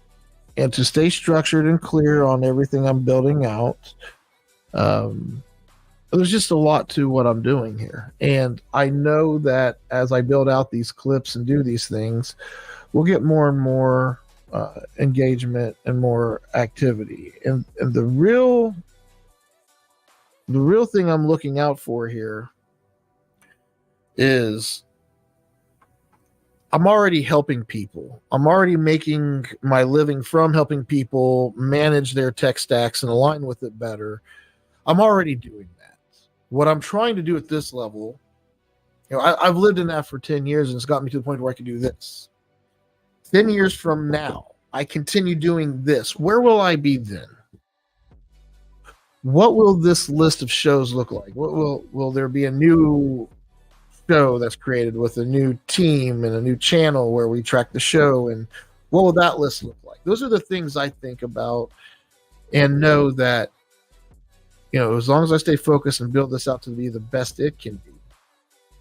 and to stay structured and clear on everything I'm building out. There's just a lot to what I'm doing here, and I know that as I build out these clips and do these things, we'll get more and more engagement and more activity. And the real thing I'm looking out for here is I'm already helping people. I'm already making my living from helping people manage their tech stacks and align with it better. I'm already doing that. What I'm trying to do at this level, I've lived in that for 10 years, and it's got me to the point where I can do this. 10 years from now, I continue doing this. Where will I be then? What will this list of shows look like? What will there be a new show that's created with a new team and a new channel where we track the show, and what will that list look like? Those are the things I think about, and know that as long as I stay focused and build this out to be the best it can be,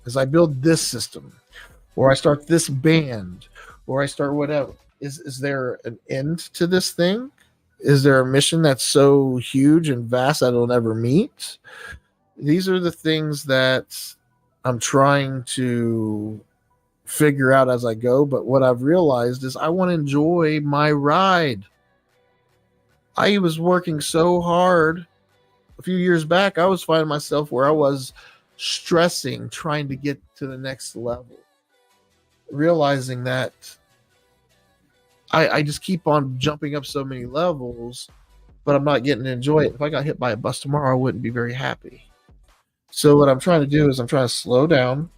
as I build this system, or I start this band, or I start whatever, is there an end to this thing? Is there a mission that's so huge and vast that it'll never meet? These are the things that I'm trying to figure out as I go. But what I've realized is I want to enjoy my ride. I was working so hard a few years back. I was finding myself where I was stressing, trying to get to the next level, realizing that I just keep on jumping up so many levels, but I'm not getting to enjoy it. If I got hit by a bus tomorrow, I wouldn't be very happy. So what I'm trying to do is I'm trying to slow down,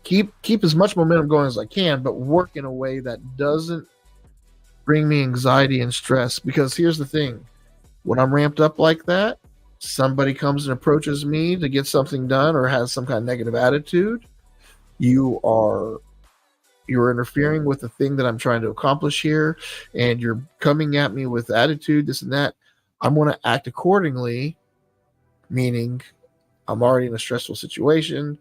keep as much momentum going as I can, but work in a way that doesn't bring me anxiety and stress. Because here's the thing: when I'm ramped up like that, somebody comes and approaches me to get something done or has some kind of negative attitude, you're interfering with the thing that I'm trying to accomplish here, and you're coming at me with attitude, this and that. I'm going to act accordingly, meaning I'm already in a stressful situation.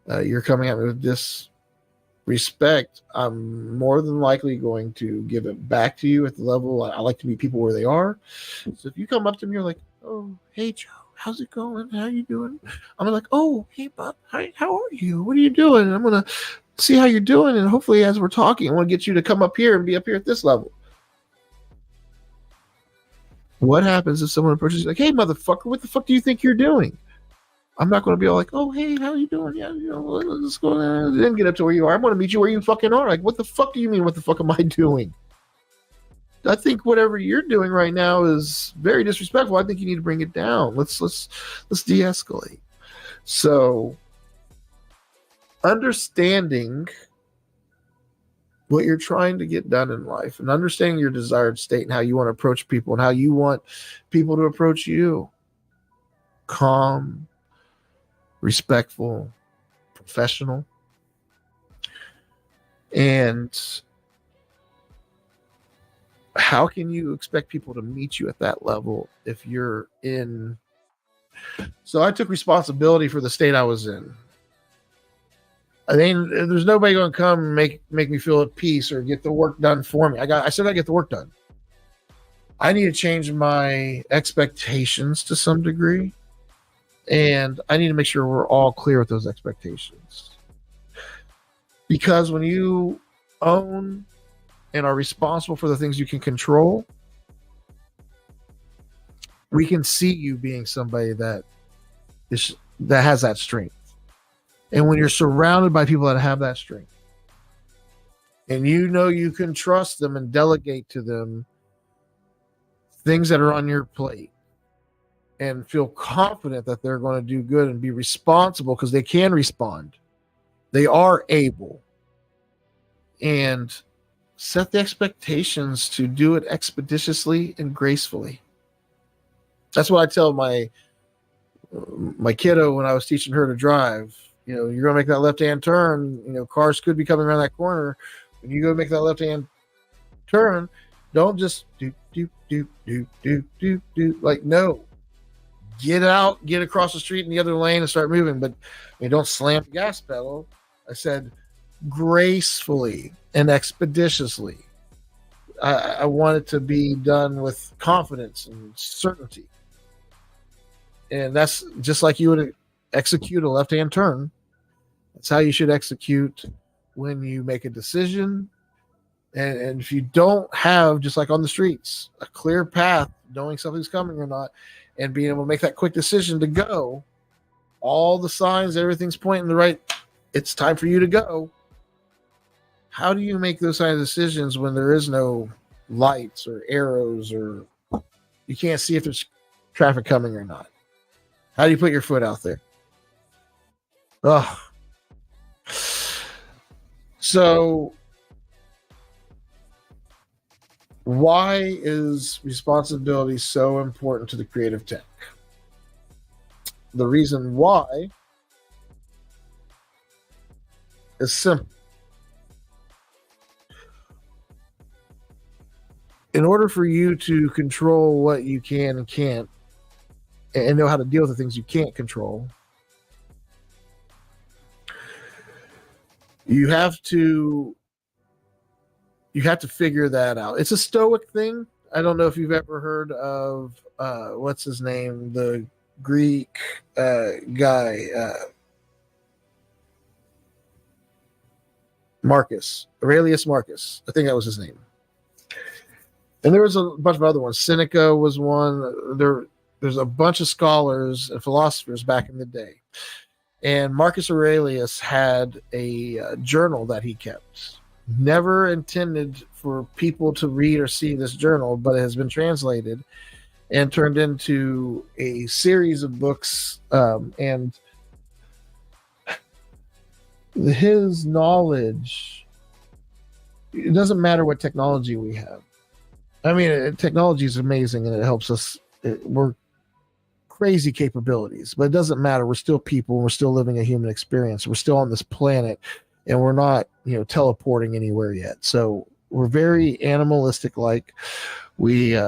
You're coming at me with disrespect. I'm more than likely going to give it back to you at the level. I like to meet people where they are. So if you come up to me, you're like, "Oh, hey, Joe, how's it going? How you doing?" I'm like, "Oh, hey, Bob, how are you? What are you doing?" And I'm going to see how you're doing, and hopefully as we're talking, I want to get you to come up here and be up here at this level. What happens if someone approaches you like, "Hey, motherfucker, what the fuck do you think you're doing?" I'm not going to be all like, "Oh, hey, how you doing? Yeah, let's go there." Then get up to where you are. I'm going to meet you where you fucking are. Like, what the fuck do you mean? What the fuck am I doing? I think whatever you're doing right now is very disrespectful. I think you need to bring it down. Let's de-escalate. So understanding what you're trying to get done in life and understanding your desired state and how you want to approach people and how you want people to approach you. Calm, respectful, professional. And how can you expect people to meet you at that level if you're in? So I took responsibility for the state I was in. I mean, there's nobody going to come and make me feel at peace or get the work done for me. I still got to get the work done. I need to change my expectations to some degree, and I need to make sure we're all clear with those expectations. Because when you own and are responsible for the things you can control, we can see you being somebody that has that strength. And when you're surrounded by people that have that strength, and you know you can trust them and delegate to them things that are on your plate and feel confident that they're going to do good and be responsible because they can respond. They are able. And set the expectations to do it expeditiously and gracefully. That's what I tell my kiddo when I was teaching her to drive. You know, you're going to make that left-hand turn. You know, cars could be coming around that corner. When you go make that left-hand turn, don't just do. Like, no. Get out, get across the street in the other lane and start moving. But don't slam the gas pedal. I said gracefully and expeditiously. I want it to be done with confidence and certainty. And that's just like you would execute a left-hand turn. That's how you should execute when you make a decision. And if you don't have, just like on the streets, a clear path, knowing something's coming or not, and being able to make that quick decision to go, all the signs, everything's pointing the right, it's time for you to go. How do you make those kind of decisions when there is no lights or arrows or you can't see if there's traffic coming or not? How do you put your foot out there? Ugh. So why is responsibility so important to the creative tech? The reason why is simple. In order for you to control what you can and can't, and know how to deal with the things you can't control, you have to figure that out. It's a Stoic thing. I don't know if you've ever heard of what's his name, the Greek guy, Aurelius Marcus. I think that was his name. And there was a bunch of other ones. Seneca was one. There's a bunch of scholars and philosophers back in the day. And Marcus Aurelius had a journal that he kept. Never intended for people to read or see this journal, but it has been translated and turned into a series of books. And his knowledge, it doesn't matter what technology we have. I mean, technology is amazing and it helps us. We're crazy capabilities, but it doesn't matter. We're still people. We're still living a human experience. We're still on this planet, and we're not, teleporting anywhere yet. So we're very animalistic. Like we're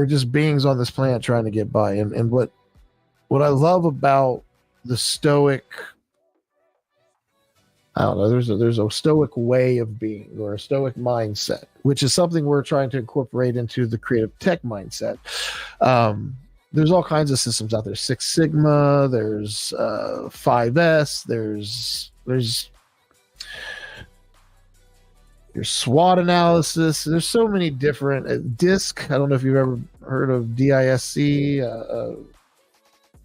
just beings on this planet trying to get by. And what I love about the Stoic, I don't know, there's a Stoic way of being or a Stoic mindset, which is something we're trying to incorporate into the creative tech mindset. There's all kinds of systems out there. Six Sigma, there's 5S, there's your SWOT analysis. There's so many different DISC. I don't know if you've ever heard of DISC.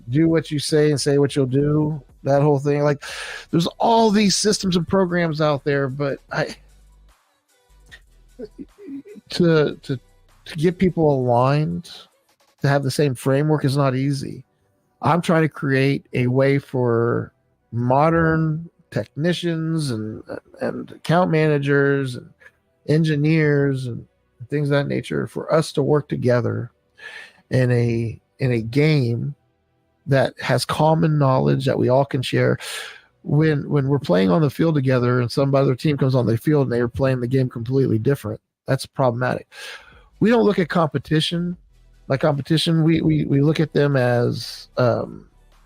Do what you say and say what you'll do. That whole thing. Like, there's all these systems and programs out there, but to get people aligned to have the same framework is not easy. I'm trying to create a way for modern technicians and account managers and engineers and things of that nature for us to work together in a game that has common knowledge that we all can share. When we're playing on the field together and some other team comes on the field and they are playing the game completely different, that's problematic. We don't look at competition like competition. We look at them as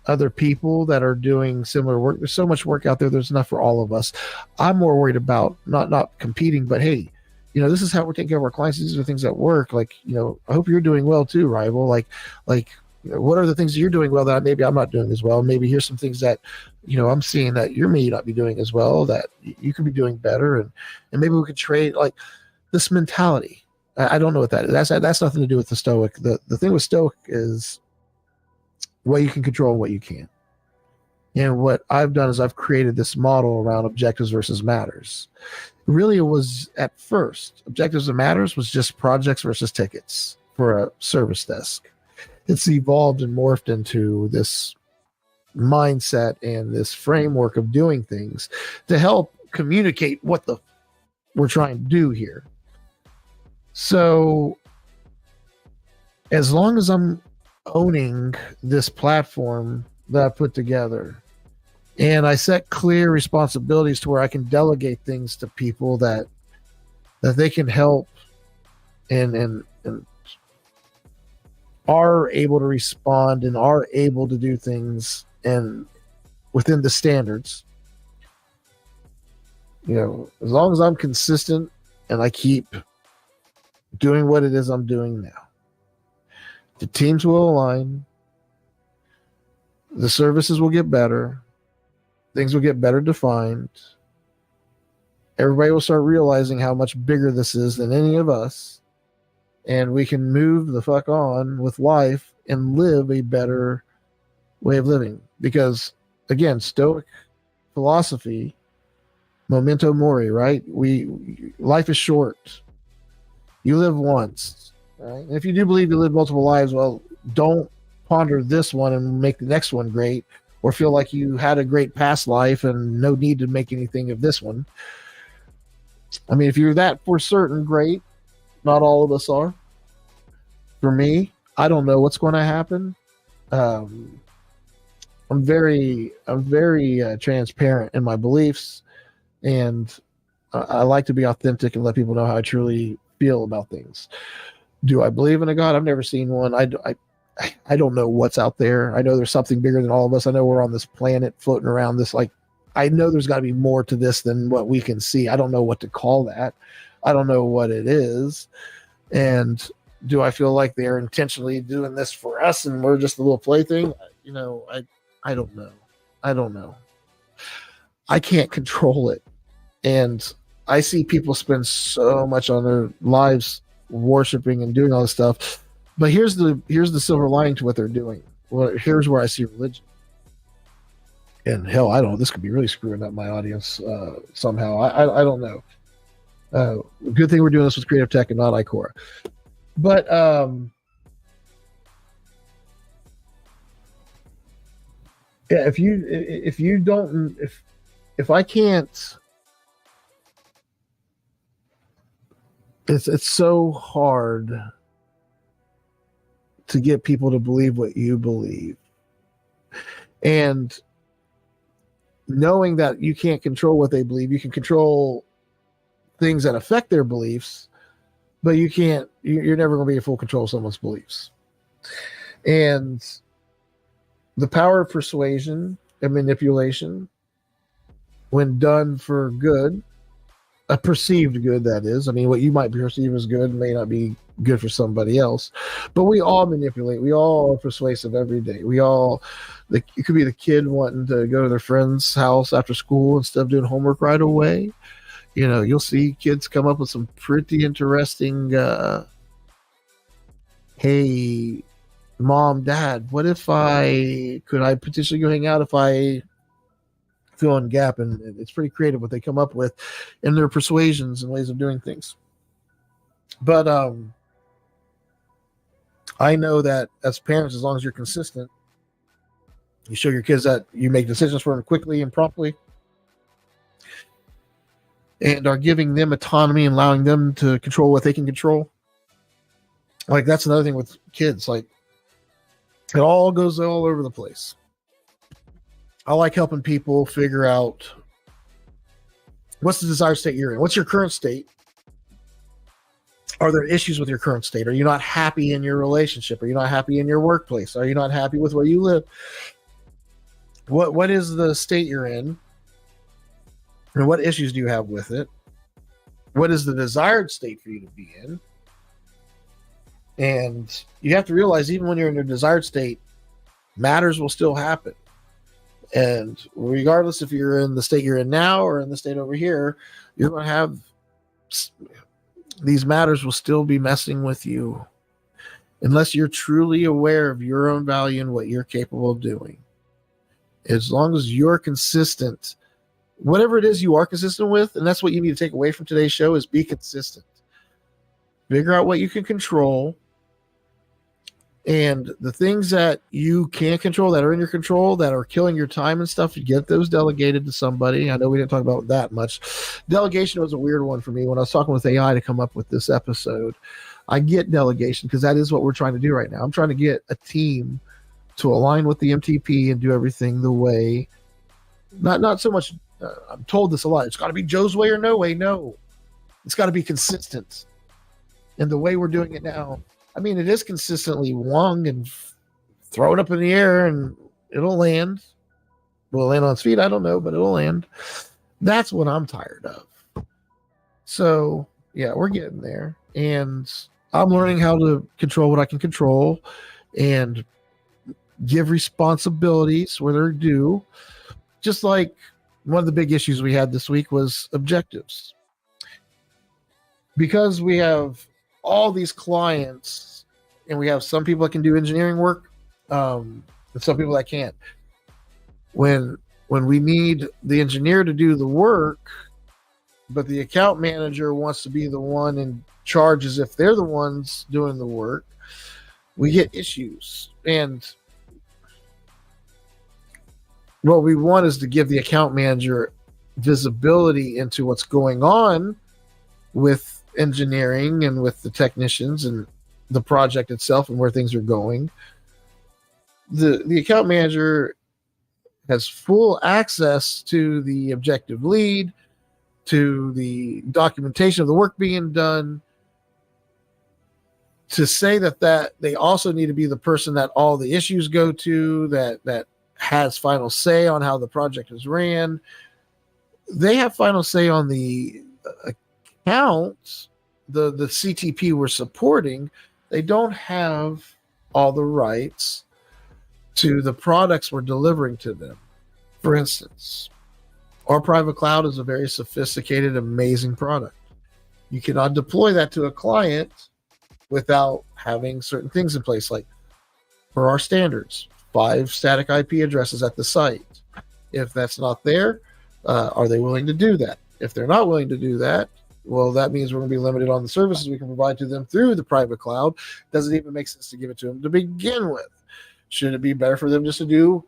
other people that are doing similar work. There's so much work out there. There's enough for all of us. I'm more worried about not competing, but hey, this is how we're taking care of our clients. These are things that work. Like, I hope you're doing well too, rival. Like, what are the things that you're doing well that maybe I'm not doing as well? Maybe here's some things that, I'm seeing that you may not be doing as well, that you could be doing better. And maybe we could trade like this mentality. I don't know what that is. That's nothing to do with the Stoic. The thing with Stoic is what you can control and what you can't. And what I've done is I've created this model around objectives versus matters. Really, it was at first, objectives and matters was just projects versus tickets for a service desk. It's evolved and morphed into this mindset and this framework of doing things to help communicate what we're trying to do here. So as long as I'm owning this platform that I put together and I set clear responsibilities to where I can delegate things to people that they can help and are able to respond and are able to do things and within the standards, as long as I'm consistent and I keep doing what it is I'm doing now, the teams will align, the services will get better, things will get better defined, everybody will start realizing how much bigger this is than any of us, and we can move the fuck on with life and live a better way of living. Because again, Stoic philosophy, memento mori, right? Life is short. You live once, right? And if you do believe you live multiple lives, well, don't ponder this one and make the next one great, or feel like you had a great past life and no need to make anything of this one. I mean, if you're that for certain, great. Not all of us are. For me, I don't know what's going to happen. I'm very transparent in my beliefs, and I like to be authentic and let people know how I truly feel about things. Do I believe in a God? I've never seen one. I don't know what's out there. I know there's something bigger than all of us. I know we're on this planet floating around this. Like, I know there's got to be more to this than what we can see. I don't know what to call that. I don't know what it is. And do I feel like they're intentionally doing this for us and we're just a little plaything? I don't know. I don't know. I can't control it. And I see people spend so much on their lives worshiping and doing all this stuff. But here's the silver lining to what they're doing. Well, here's where I see religion. And hell, I don't know. This could be really screwing up my audience somehow. I don't know. Good thing we're doing this with Creative Tech and not Icora. But yeah, if I can't, it's so hard to get people to believe what you believe. And knowing that you can't control what they believe, you can control things that affect their beliefs, but you're never going to be in full control of someone's beliefs. And the power of persuasion and manipulation, when done for good, a perceived good, that is. I mean, what you might perceive as good may not be good for somebody else. But we all manipulate. We all are persuasive every day. It could be the kid wanting to go to their friend's house after school instead of doing homework right away. You'll see kids come up with some pretty interesting, hey, mom, dad, what if could I potentially go hang out if I fill in gap? And it's pretty creative what they come up with in their persuasions and ways of doing things. But I know that as parents, as long as you're consistent, You show your kids that you make decisions for them quickly and promptly, and are giving them autonomy and allowing them to control what they can control. Like, that's another thing with kids. Like, it all goes all over the place. I like helping people figure out what's the desired state you're in. What's your current state? Are there issues with your current state? Are you not happy in your relationship? Are you not happy in your workplace? Are you not happy with where you live? What is the state you're in? And what issues do you have with it? What is the desired state for you to be in? And you have to realize, even when you're in your desired state, matters will still happen. And regardless if you're in the state you're in now or in the state over here, you're going to have these matters will still be messing with you unless you're truly aware of your own value and what you're capable of doing. As long as you're consistent, whatever it is you are consistent with, and that's what you need to take away from today's show, is be consistent. Figure out what you can control, and the things that you can't control, that are in your control, that are killing your time and stuff, you get those delegated to somebody. I know we didn't talk about that much. Delegation was a weird one for me when I was talking with AI to come up with this episode. I get delegation because that is what we're trying to do right now. I'm trying to get a team to align with the MTP and do everything the way, not so much, I'm told this a lot, it's got to be Joe's way or no way. No, it's got to be consistent. And the way we're doing it now, I mean, it is consistently wung and throw it up in the air and it'll land. Will it land on its feet? I don't know, but it'll land. That's what I'm tired of. So, yeah, we're getting there. And I'm learning how to control what I can control and give responsibilities where they're due. Just like one of the big issues we had this week was objectives. Because we have all these clients and we have some people that can do engineering work and some people that can't. When we need the engineer to do the work, but the account manager wants to be the one in charge as if they're the ones doing the work, we get issues. And what we want is to give the account manager visibility into what's going on with engineering and with the technicians and the project itself and where things are going. The account manager has full access to the objective lead, to the documentation of the work being done. To say that they also need to be the person that all the issues go to, that has final say on how the project is ran. They have final say on the accounts, the CTP we're supporting. They don't have all the rights to the products we're delivering to them. For instance, our private cloud is a very sophisticated, amazing product. You cannot deploy that to a client without having certain things in place, like for our standards, 5 static IP addresses at the site. If that's not there, are they willing to do that? If they're not willing to do that, well, that means we're going to be limited on the services we can provide to them through the private cloud. Doesn't even make sense to give it to them to begin with. Should it be better for them just to do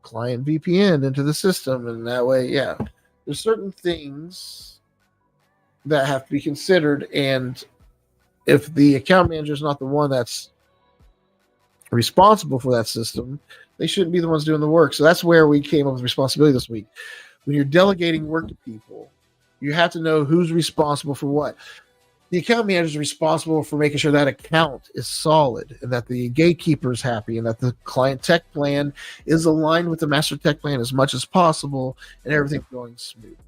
client VPN into the system? And that way, yeah, there's certain things that have to be considered. And if the account manager is not the one that's responsible for that system, they shouldn't be the ones doing the work. So that's where we came up with responsibility this week. When you're delegating work to people, you have to know who's responsible for what. The account manager is responsible for making sure that account is solid and that the gatekeeper is happy and that the client tech plan is aligned with the master tech plan as much as possible and everything's going smooth.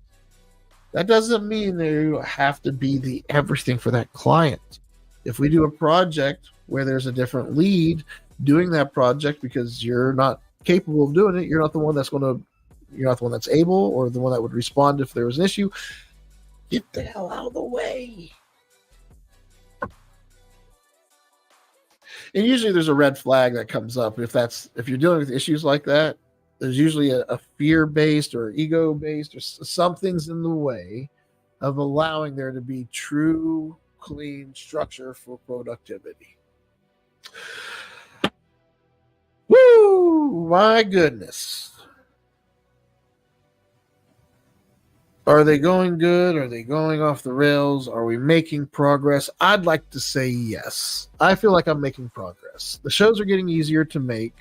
That doesn't mean that you have to be the everything for that client. If we do a project where there's a different lead doing that project because you're not capable of doing it, you're not the one that's able or the one that would respond if there was an issue, get the hell out of the way. And usually there's a red flag that comes up. If you're dealing with issues like that, there's usually a fear-based or ego-based or something's in the way of allowing there to be true, clean structure for productivity. Woo! my goodness. Are they going good? Are they going off the rails? Are we making progress? I'd like to say yes. I feel like I'm making progress. The shows are getting easier to make.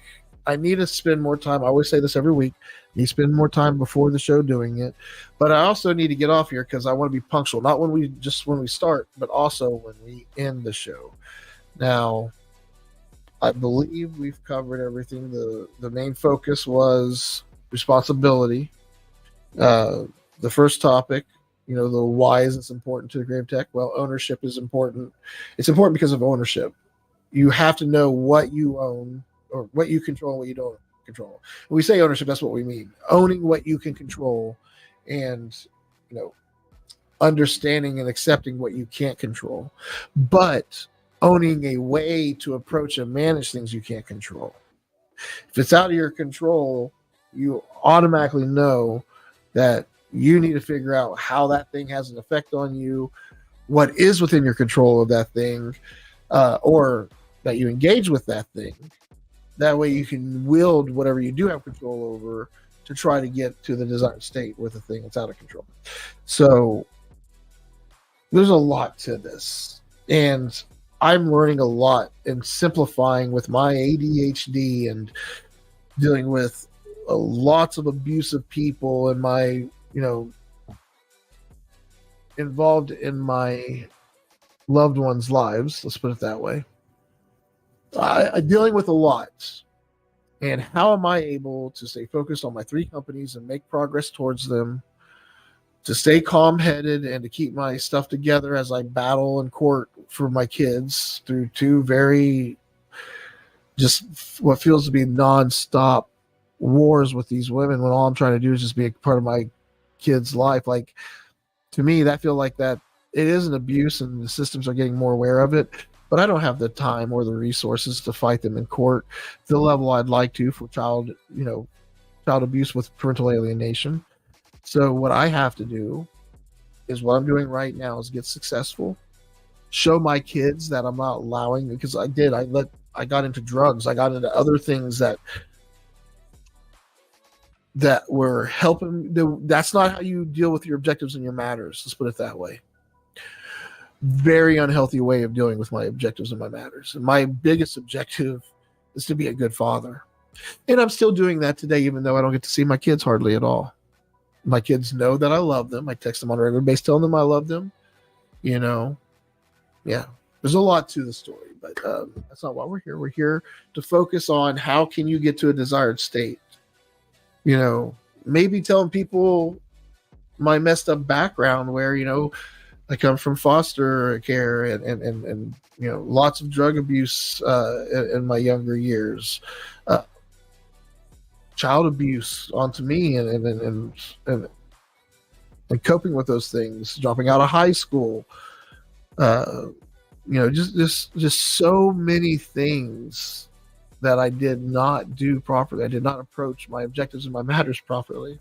I need to spend more time. I always say this every week. I need to spend more time before the show doing it. But I also need to get off here because I want to be punctual. Not when we start, but also when we end the show. Now, I believe we've covered everything. The main focus was responsibility. The first topic, the why is this important to the creative tech? Well, ownership is important. It's important because of ownership. You have to know what you own or what you control and what you don't control. When we say ownership, that's what we mean. Owning what you can control and, understanding and accepting what you can't control. But owning a way to approach and manage things you can't control. If it's out of your control, you automatically know that you need to figure out how that thing has an effect on you, what is within your control of that thing, or that you engage with that thing. That way you can wield whatever you do have control over to try to get to the desired state with a thing that's out of control. So there's a lot to this. And I'm learning a lot and simplifying with my ADHD and dealing with lots of abusive people and my, involved in my loved ones' lives. Let's put it that way. I'm dealing with a lot. And how am I able to stay focused on my 3 companies and make progress towards them, to stay calm-headed and to keep my stuff together as I battle in court for my kids through 2 very just what feels to be nonstop wars with these women when all I'm trying to do is just be a part of my kid's life. Like, to me, that feel like that it is an abuse and the systems are getting more aware of it, but I don't have the time or the resources to fight them in court the level I'd like to for child abuse with parental alienation. So what I have to do is what I'm doing right now is get successful, show my kids that I'm not allowing, because I got into drugs. I got into other things that were helping. That's not how you deal with your objectives and your matters. Let's put it that way. Very unhealthy way of dealing with my objectives and my matters. And my biggest objective is to be a good father. And I'm still doing that today, even though I don't get to see my kids hardly at all. My kids know that I love them. I text them on a regular basis telling them I love them. Yeah, there's a lot to the story, but that's not why we're here. We're here to focus on how can you get to a desired state. Maybe telling people my messed up background where, I come from foster care and lots of drug abuse in my younger years, child abuse onto me and coping with those things, dropping out of high school, just so many things that I did not do properly. I did not approach my objectives and my matters properly.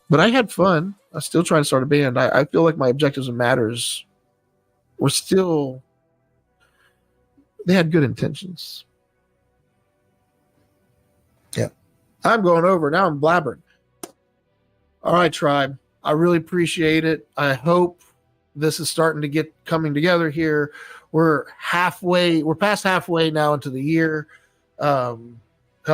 But I had fun. I still trying to start a band. I feel like my objectives and matters were still, they had good intentions. Yeah. I'm going over. Now I'm blabbering. All right, tribe. I really appreciate it. I hope this is starting to get coming together here. We're past halfway now into the year. I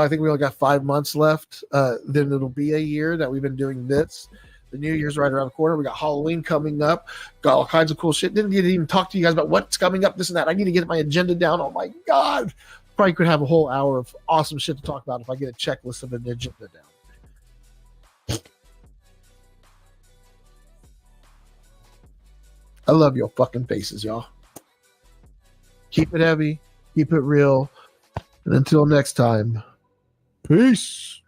think we only got 5 months left. Then it'll be a year that we've been doing this. The New Year's right around the corner. We got Halloween coming up. Got all kinds of cool shit. Didn't get to even talk to you guys about what's coming up, this and that. I need to get my agenda down. Oh my God. Probably could have a whole hour of awesome shit to talk about if I get a checklist of an agenda down. I love your fucking faces, y'all. Keep it heavy. Keep it real. And until next time, peace.